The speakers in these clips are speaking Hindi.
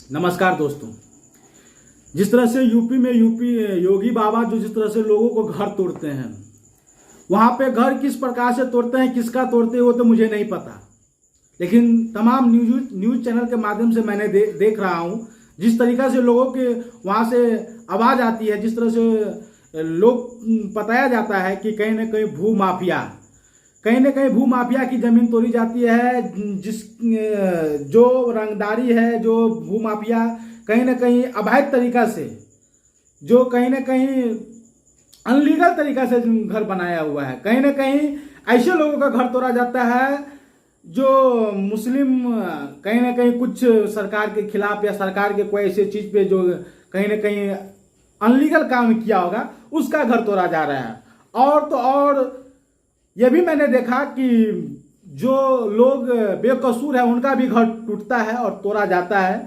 नमस्कार दोस्तों। जिस तरह से यूपी में योगी बाबा जो जिस तरह से लोगों को घर तोड़ते हैं, वहां पे घर किस प्रकार से तोड़ते हैं, किसका तोड़ते हैं वो तो मुझे नहीं पता, लेकिन तमाम न्यूज चैनल के माध्यम से मैंने देख रहा हूं जिस तरीका से लोगों के वहां से आवाज आती है, जिस तरह से लोग बताया जाता है कि कहीं ना कहीं भू माफिया की जमीन तोड़ी जाती है। जो रंगदारी है, जो भू माफिया कहीं ना कहीं अवैध तरीका से, जो कहीं ना कहीं अनलीगल तरीका से घर बनाया हुआ है, कहीं ना कहीं ऐसे लोगों का घर तोड़ा जाता है जो मुस्लिम कहीं ना कहीं कुछ सरकार के खिलाफ या सरकार के कोई ऐसे चीज पे जो कहीं ना कहीं अनलीगल काम किया होगा उसका घर तोड़ा जा रहा है। और तो और यह भी मैंने देखा कि जो लोग बेकसूर है उनका भी घर टूटता है और तोड़ा जाता है,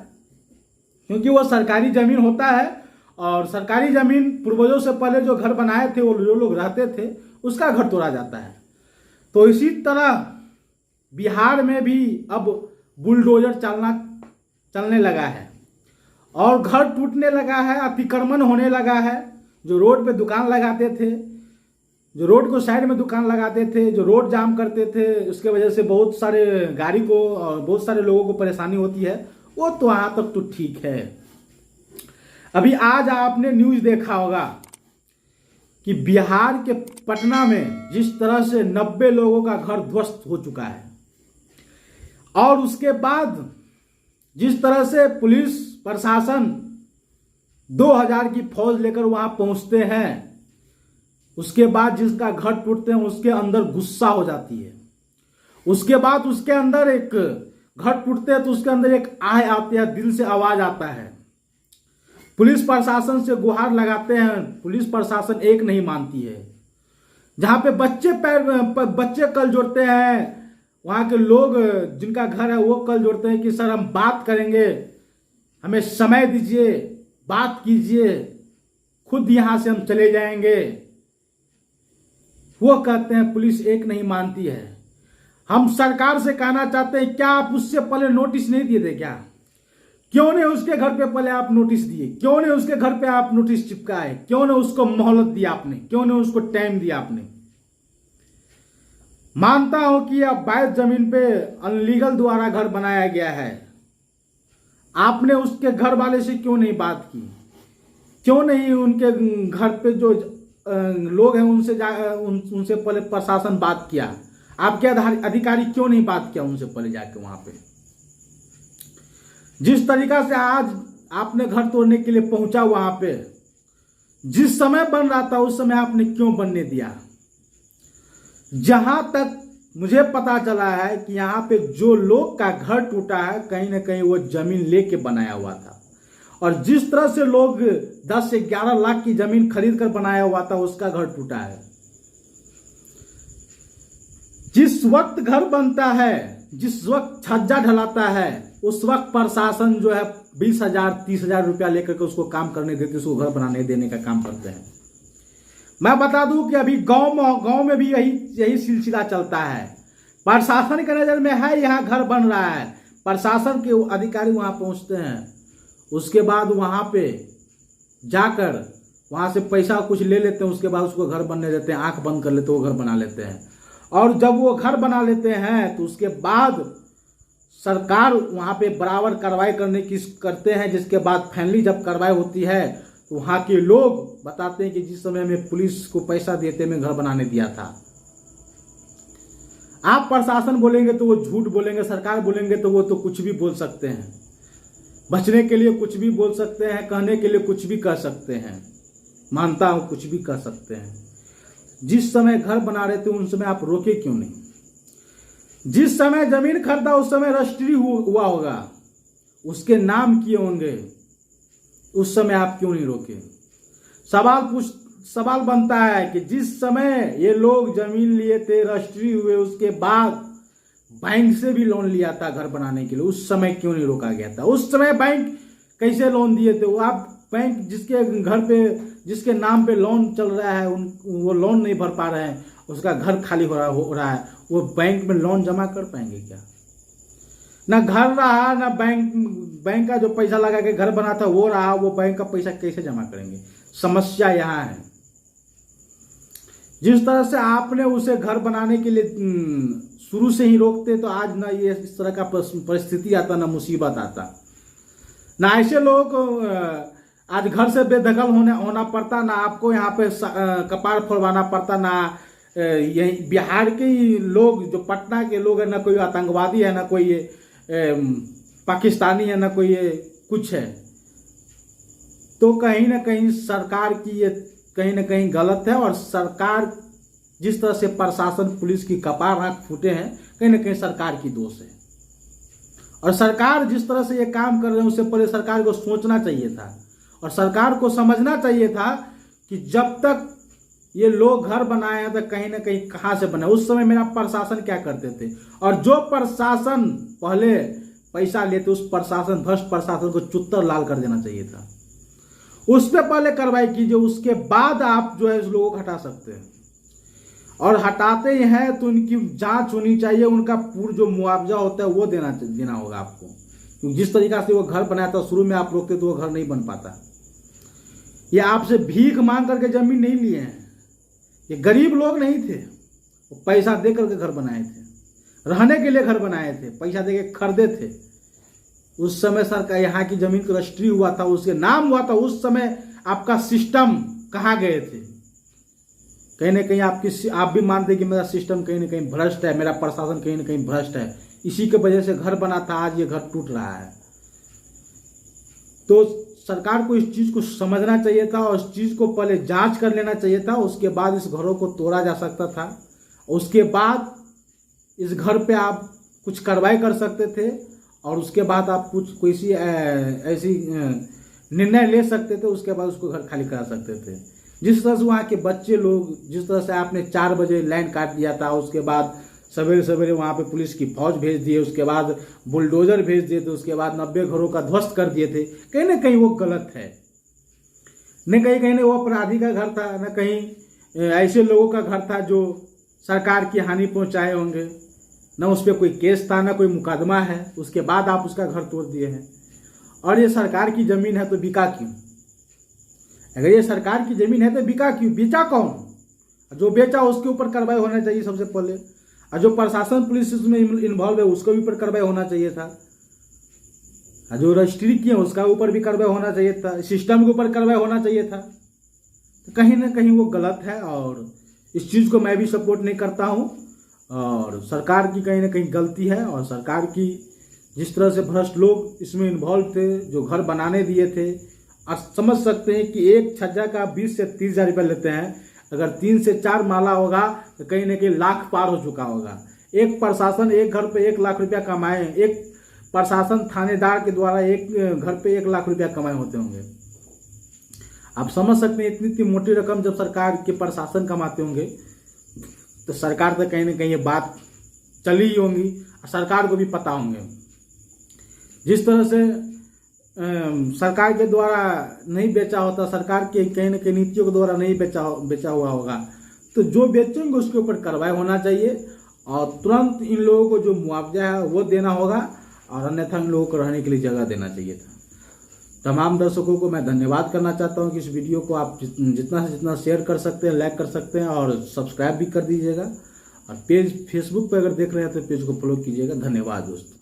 क्योंकि वो सरकारी जमीन होता है और सरकारी जमीन पूर्वजों से पहले जो घर बनाए थे, वो जो लोग रहते थे, उसका घर तोड़ा जाता है। तो इसी तरह बिहार में भी अब बुलडोजर चलने लगा है और घर टूटने लगा है, अतिक्रमण होने लगा है। जो रोड पे दुकान लगाते थे, जो रोड को साइड में दुकान लगाते थे, जो रोड जाम करते थे, उसके वजह से बहुत सारे गाड़ी को और बहुत सारे लोगों को परेशानी होती है, वो तो वहां तक तो ठीक है। अभी आज आपने न्यूज देखा होगा कि बिहार के पटना में जिस तरह से 90 लोगों का घर ध्वस्त हो चुका है और उसके बाद जिस तरह से पुलिस प्रशासन 2000 की फौज लेकर वहां पहुंचते हैं, उसके बाद जिसका घर टूटते हैं उसके अंदर गुस्सा हो जाती है। उसके बाद उसके अंदर एक घर टूटते हैं तो उसके अंदर एक आह आती है, दिल से आवाज आता है। पुलिस प्रशासन से गुहार लगाते हैं, पुलिस प्रशासन एक नहीं मानती है। जहां पे बच्चे कल जोड़ते हैं, वहां के लोग जिनका घर है वो कल जोड़ते हैं कि सर हम बात करेंगे, हमें समय दीजिए, बात कीजिए, खुद यहां से हम चले जाएंगे। वो कहते हैं पुलिस एक नहीं मानती है। हम सरकार से कहना चाहते हैं, क्या आप उससे पहले नोटिस नहीं दिए थे? क्या क्यों नहीं उसके घर पे पहले आप नोटिस दिए? क्यों नहीं उसके घर पे आप नोटिस चिपकाए? क्यों नहीं उसको मोहलत दिया आपने? क्यों नहीं उसको टाइम दिया आपने? मानता हूं कि अवैध जमीन पे अनलीगल द्वारा घर बनाया गया है, आपने उसके घर वाले से क्यों नहीं बात की? क्यों नहीं उनके घर पे जो लोग हैं उनसे पहले प्रशासन बात किया? आपके अधिकारी क्यों नहीं बात किया उनसे पहले जाके वहां पे? जिस तरीका से आज आपने घर तोड़ने के लिए पहुंचा वहां पे, जिस समय बन रहा था उस समय आपने क्यों बनने दिया? जहां तक मुझे पता चला है कि यहाँ पे जो लोग का घर टूटा है कहीं ना कहीं वो जमीन लेके बनाया हुआ था, और जिस तरह से लोग 10 से 11 लाख की जमीन खरीद कर बनाया हुआ था उसका घर टूटा है। जिस वक्त घर बनता है, जिस वक्त छज्जा ढलाता है, उस वक्त प्रशासन जो है 20,000 30,000 रुपया लेकर के उसको काम करने देते, उसको घर बनाने देने का काम करते हैं। मैं बता दूं कि अभी गांव में भी यही सिलसिला चलता है। प्रशासन के नजर में है यहाँ घर बन रहा है, प्रशासन के अधिकारी वहां पहुंचते हैं, उसके बाद वहां पे जाकर वहां से पैसा कुछ ले लेते हैं, उसके बाद उसको घर बनने देते हैं, आंख बंद कर लेते हैं, वो घर बना लेते हैं। और जब वो घर बना लेते हैं तो उसके बाद सरकार वहां पे बराबर कार्रवाई करते हैं, जिसके बाद फाइनली जब कार्रवाई होती है तो वहां के लोग बताते हैं कि जिस समय में पुलिस को पैसा देते मैं घर बनाने दिया था। आप प्रशासन बोलेंगे तो वो झूठ बोलेंगे, सरकार बोलेंगे तो वो तो कुछ भी बोल सकते हैं, बचने के लिए कुछ भी बोल सकते हैं, कहने के लिए कुछ भी कह सकते हैं। मानता हूं कुछ भी कह सकते हैं। जिस समय घर बना रहे थे उन समय आप रोके क्यों नहीं? जिस समय जमीन खरीदा उस समय रजिस्ट्री हुआ होगा, उसके नाम किए होंगे, उस समय आप क्यों नहीं रोके? सवाल बनता है कि जिस समय ये लोग जमीन लिए थे, रजिस्ट्री हुए, उसके बाद बैंक से भी लोन लिया था घर बनाने के लिए, उस समय क्यों नहीं रोका गया था? उस समय बैंक कैसे लोन दिए थे? वो आप बैंक जिसके घर पे, जिसके नाम पे लोन चल रहा है, वो लोन नहीं भर पा रहे हैं, उसका घर खाली हो रहा है, वो बैंक में लोन जमा कर पाएंगे क्या? ना घर रहा, ना बैंक का जो पैसा लगा के घर बना था वो रहा, वो बैंक का पैसा कैसे जमा करेंगे? समस्या यहाँ है। जिस तरह से आपने उसे घर बनाने के लिए शुरू से ही रोकते तो आज ना ये इस तरह का परिस्थिति आता, ना मुसीबत आता, ना ऐसे लोग आज घर से बेदखल होना पड़ता, ना आपको यहाँ पे कपार फोड़वाना पड़ता, ना यही बिहार के ही लोग जो पटना के लोग हैं, ना कोई आतंकवादी है, ना कोई पाकिस्तानी है, ना कोई कुछ है। तो कहीं ना कहीं सरकार की ये कहीं ना कहीं गलत है, और सरकार जिस तरह से प्रशासन पुलिस की कपार आंख फूटे हैं, कहीं ना कहीं सरकार की दोष है। और सरकार जिस तरह से ये काम कर रहे हैं उससे पहले सरकार को सोचना चाहिए था, और सरकार को समझना चाहिए था कि जब तक ये लोग घर बनाए हैं तो कहीं ना कहीं कहाँ से बने। उस समय मेरा प्रशासन क्या करते थे, और जो प्रशासन पहले पैसा लेते उस प्रशासन भ्रष्ट प्रशासन को चुत्तर लाल कर देना चाहिए था। उस पर पहले कार्रवाई कीजिए, उसके बाद आप जो है इस लोगों को हटा सकते हैं। और हटाते ही हैं तो उनकी जांच होनी चाहिए, उनका पूरा जो मुआवजा होता है वो देना होगा आपको, क्योंकि जिस तरीका से वो घर बनाया था शुरू में आप रोकते तो वो घर नहीं बन पाता। ये आपसे भीख मांग करके जमीन नहीं लिए हैं, ये गरीब लोग नहीं थे, वो पैसा दे करके घर बनाए थे, रहने के लिए घर बनाए थे, पैसा दे के खरीदे थे। उस समय सरकार यहाँ की जमीन का रजिस्ट्री हुआ था, उसके नाम हुआ था, उस समय आपका सिस्टम कहाँ गए थे? कहीं ना कहीं आप भी मानते कि मेरा सिस्टम कहीं ना कहीं भ्रष्ट है, मेरा प्रशासन कहीं ना कहीं भ्रष्ट है, इसी के वजह से घर बना था, आज ये घर टूट रहा है। तो सरकार को इस चीज को समझना चाहिए था, और इस चीज को पहले जांच कर लेना चाहिए था, उसके बाद इस घरों को तोड़ा जा सकता था, उसके बाद इस घर पे आप कुछ कार्रवाई कर सकते थे, और उसके बाद आप कुछ कोई सी ऐसी निर्णय ले सकते थे, उसके बाद उसको घर खाली करा सकते थे। जिस तरह से वहाँ के बच्चे लोग, जिस तरह से आपने 4 बजे लाइन काट दिया था, उसके बाद सवेरे सवेरे वहाँ पे पुलिस की फौज भेज दिए, उसके बाद बुलडोजर भेज दिए थे, उसके बाद 90 घरों का ध्वस्त कर दिए थे, कहीं ना कहीं वो गलत है। न कहीं कहीं वो अपराधी का घर था, न कहीं ऐसे लोगों का घर था जो सरकार की हानि पहुंचाए होंगे, न उस पर कोई केस था, न कोई मुकदमा है, उसके बाद आप उसका घर तोड़ दिए हैं। और ये सरकार की जमीन है तो बिका क्यों? अगर ये सरकार की जमीन है तो बिका क्यों? बेचा कौन? जो बेचा उसके ऊपर कार्रवाई होना चाहिए सबसे पहले, और जो प्रशासन पुलिस इसमें इन्वॉल्व है उसके ऊपर कार्रवाई होना चाहिए था, जो रजिस्ट्री किए उसका ऊपर भी कार्रवाई होना चाहिए था, सिस्टम के ऊपर कार्रवाई होना चाहिए था। तो कहीं ना कहीं वो गलत है, और इस चीज़ को मैं भी सपोर्ट नहीं करता हूँ, और सरकार की कहीं ना कहीं गलती है। और सरकार की जिस तरह से भ्रष्ट लोग इसमें इन्वॉल्व थे, जो घर बनाने दिए थे, आप समझ सकते हैं कि एक छज्जा का 20 से 30 हज़ार रुपये लेते हैं, अगर 3 से 4 माला होगा तो कहीं ना कहीं लाख पार हो चुका होगा। एक प्रशासन एक घर पे 1 लाख रुपया कमाए, एक प्रशासन थानेदार के द्वारा एक घर पे 1 लाख रुपया कमाए होते होंगे। आप समझ सकते हैं इतनी मोटी रकम जब सरकार के प्रशासन कमाते होंगे तो सरकार तक कहीं ना कहीं ये बात चली ही होंगी, सरकार को भी पता होंगे। जिस तरह से सरकार के द्वारा नहीं बेचा होता, सरकार के कहीं ना कहीं नीतियों के द्वारा नहीं बेचा हुआ होगा, तो जो बेचेंगे उसके ऊपर कार्रवाई होना चाहिए, और तुरंत इन लोगों को जो मुआवजा है वो देना होगा, और अन्यथा इन लोगों को रहने के लिए जगह देना चाहिए था। तमाम दर्शकों को मैं धन्यवाद करना चाहता हूं कि इस वीडियो को आप जितना से जितना शेयर कर सकते हैं, लाइक कर सकते हैं, और सब्सक्राइब भी कर दीजिएगा। और पेज फेसबुक पर अगर देख रहे हैं तो पेज को फॉलो कीजिएगा। धन्यवाद दोस्तों।